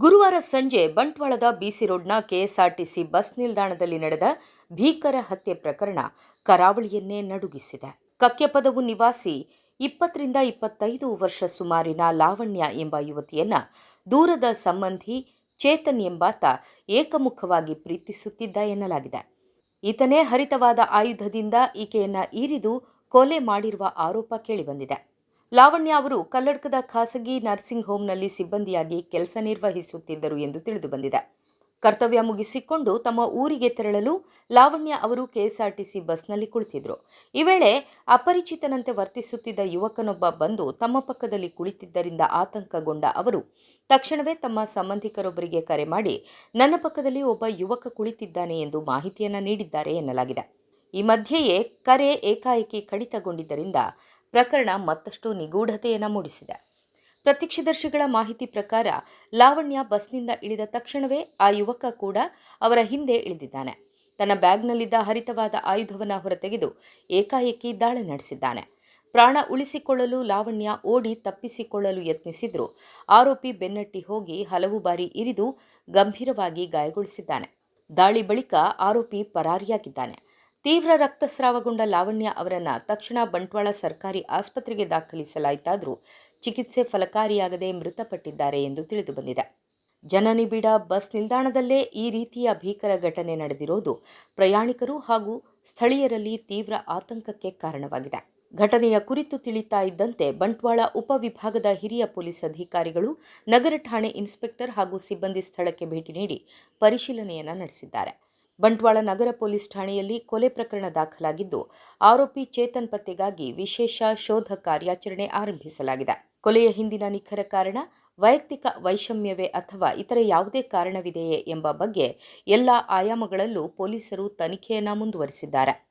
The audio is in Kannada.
ಗುರುವಾರ ಸಂಜೆ ಬಂಟ್ವಾಳದ ಬಿಸಿ ರೋಡ್ನ ಕೆಎಸ್ಆರ್ಟಿಸಿ ಬಸ್ ನಿಲ್ದಾಣದಲ್ಲಿ ನಡೆದ ಭೀಕರ ಹತ್ಯೆ ಪ್ರಕರಣ ಕರಾವಳಿಯನ್ನೇ ನಡುಗಿಸಿದೆ. ಕಕ್ಕೆಪದವು ನಿವಾಸಿ 20 ರಿಂದ 25 ವರ್ಷ ಸುಮಾರಿನ ಲಾವಣ್ಯ ಎಂಬ ಯುವತಿಯನ್ನ ದೂರದ ಸಂಬಂಧಿ ಚೇತನ್ ಎಂಬಾತ ಏಕಮುಖವಾಗಿ ಪ್ರೀತಿಸುತ್ತಿದ್ದ ಎನ್ನಲಾಗಿದೆ. ಈತನೇ ಹರಿತವಾದ ಆಯುಧದಿಂದ ಈಕೆಯನ್ನ ಇರಿದು ಕೊಲೆ ಮಾಡಿರುವ ಆರೋಪ ಕೇಳಿಬಂದಿದೆ. ಲಾವಣ್ಯ ಅವರು ಕಲ್ಲಡ್ಕದ ಖಾಸಗಿ ನರ್ಸಿಂಗ್ ಹೋಂನಲ್ಲಿ ಸಿಬ್ಬಂದಿಯಾಗಿ ಕೆಲಸ ನಿರ್ವಹಿಸುತ್ತಿದ್ದರು ಎಂದು ತಿಳಿದುಬಂದಿದೆ. ಕರ್ತವ್ಯ ಮುಗಿಸಿಕೊಂಡು ತಮ್ಮ ಊರಿಗೆ ತೆರಳಲು ಲಾವಣ್ಯ ಅವರು ಕೆಎಸ್ಆರ್ಟಿಸಿ ಬಸ್ನಲ್ಲಿ ಕುಳಿತಿದ್ರು. ಈ ವೇಳೆ ಅಪರಿಚಿತನಂತೆ ವರ್ತಿಸುತ್ತಿದ್ದ ಯುವಕನೊಬ್ಬ ಬಂದು ತಮ್ಮ ಪಕ್ಕದಲ್ಲಿ ಕುಳಿತಿದ್ದರಿಂದ ಆತಂಕಗೊಂಡ ಅವರು ತಕ್ಷಣವೇ ತಮ್ಮ ಸಂಬಂಧಿಕರೊಬ್ಬರಿಗೆ ಕರೆ ಮಾಡಿ ನನ್ನ ಪಕ್ಕದಲ್ಲಿ ಒಬ್ಬ ಯುವಕ ಕುಳಿತಿದ್ದಾನೆ ಎಂದು ಮಾಹಿತಿಯನ್ನ ನೀಡಿದ್ದಾರೆ ಎನ್ನಲಾಗಿದೆ. ಈ ಮಧ್ಯೆಯೇ ಕರೆ ಏಕಾಏಕಿ ಕಡಿತಗೊಂಡಿದ್ದರಿಂದ ಪ್ರಕರಣ ಮತ್ತಷ್ಟು ನಿಗೂಢತೆಯನ್ನು ಮೂಡಿಸಿದೆ. ಪ್ರತ್ಯಕ್ಷದರ್ಶಿಗಳ ಮಾಹಿತಿ ಪ್ರಕಾರ ಲಾವಣ್ಯ ಬಸ್ನಿಂದ ಇಳಿದ ತಕ್ಷಣವೇ ಆ ಯುವಕ ಕೂಡ ಅವರ ಹಿಂದೆ ಇಳಿದಿದ್ದಾನೆ. ತನ್ನ ಬ್ಯಾಗ್ನಲ್ಲಿದ್ದ ಹರಿತವಾದ ಆಯುಧವನ್ನು ಹೊರತೆಗೆದು ಏಕಾಏಕಿ ದಾಳಿ ನಡೆಸಿದ್ದಾನೆ. ಪ್ರಾಣ ಉಳಿಸಿಕೊಳ್ಳಲು ಲಾವಣ್ಯ ಓಡಿ ತಪ್ಪಿಸಿಕೊಳ್ಳಲು ಯತ್ನಿಸಿದ್ರು ಆರೋಪಿ ಬೆನ್ನಟ್ಟಿ ಹೋಗಿ ಹಲವು ಬಾರಿ ಇರಿದು ಗಂಭೀರವಾಗಿ ಗಾಯಗೊಳಿಸಿದ್ದಾನೆ. ದಾಳಿ ಬಳಿಕ ಆರೋಪಿ ಪರಾರಿಯಾಗಿದ್ದಾನೆ. ತೀವ್ರ ರಕ್ತಸ್ರಾವಗೊಂಡ ಲಾವಣ್ಯ ಅವರನ್ನು ತಕ್ಷಣ ಬಂಟ್ವಾಳ ಸರ್ಕಾರಿ ಆಸ್ಪತ್ರೆಗೆ ದಾಖಲಿಸಲಾಯಿತಾದರೂ ಚಿಕಿತ್ಸೆ ಫಲಕಾರಿಯಾಗದೆ ಮೃತಪಟ್ಟಿದ್ದಾರೆ ಎಂದು ತಿಳಿದುಬಂದಿದೆ. ಜನನಿಬಿಡ ಬಸ್ ನಿಲ್ದಾಣದಲ್ಲೇ ಈ ರೀತಿಯ ಭೀಕರ ಘಟನೆ ನಡೆದಿರೋದು ಪ್ರಯಾಣಿಕರು ಹಾಗೂ ಸ್ಥಳೀಯರಲ್ಲಿ ತೀವ್ರ ಆತಂಕಕ್ಕೆ ಕಾರಣವಾಗಿದೆ. ಘಟನೆಯ ಕುರಿತು ತಿಳಿತಾ ಇದ್ದಂತೆ ಬಂಟ್ವಾಳ ಉಪವಿಭಾಗದ ಹಿರಿಯ ಪೊಲೀಸ್ ಅಧಿಕಾರಿಗಳು, ನಗರ ಠಾಣೆ ಇನ್ಸ್ಪೆಕ್ಟರ್ ಹಾಗೂ ಸಿಬ್ಬಂದಿ ಸ್ಥಳಕ್ಕೆ ಭೇಟಿ ನೀಡಿ ಪರಿಶೀಲನೆಯನ್ನು ನಡೆಸಿದ್ದಾರೆ. ಬಂಟ್ವಾಳ ನಗರ ಪೊಲೀಸ್ ಠಾಣೆಯಲ್ಲಿ ಕೊಲೆ ಪ್ರಕರಣ ದಾಖಲಾಗಿದ್ದು, ಆರೋಪಿ ಚೇತನ್ ಪತ್ತೆಗಾಗಿ ವಿಶೇಷ ಶೋಧ ಕಾರ್ಯಾಚರಣೆ ಆರಂಭಿಸಲಾಗಿದೆ. ಕೊಲೆಯ ಹಿಂದಿನ ನಿಖರ ಕಾರಣ, ವೈಯಕ್ತಿಕ ವೈಷಮ್ಯವೇ ಅಥವಾ ಇತರ ಯಾವುದೇ ಕಾರಣವಿದೆಯೇ ಎಂಬ ಬಗ್ಗೆ ಎಲ್ಲ ಆಯಾಮಗಳಲ್ಲೂ ಪೊಲೀಸರು ತನಿಖೆಯನ್ನು ಮುಂದುವರಿಸಿದ್ದಾರೆ.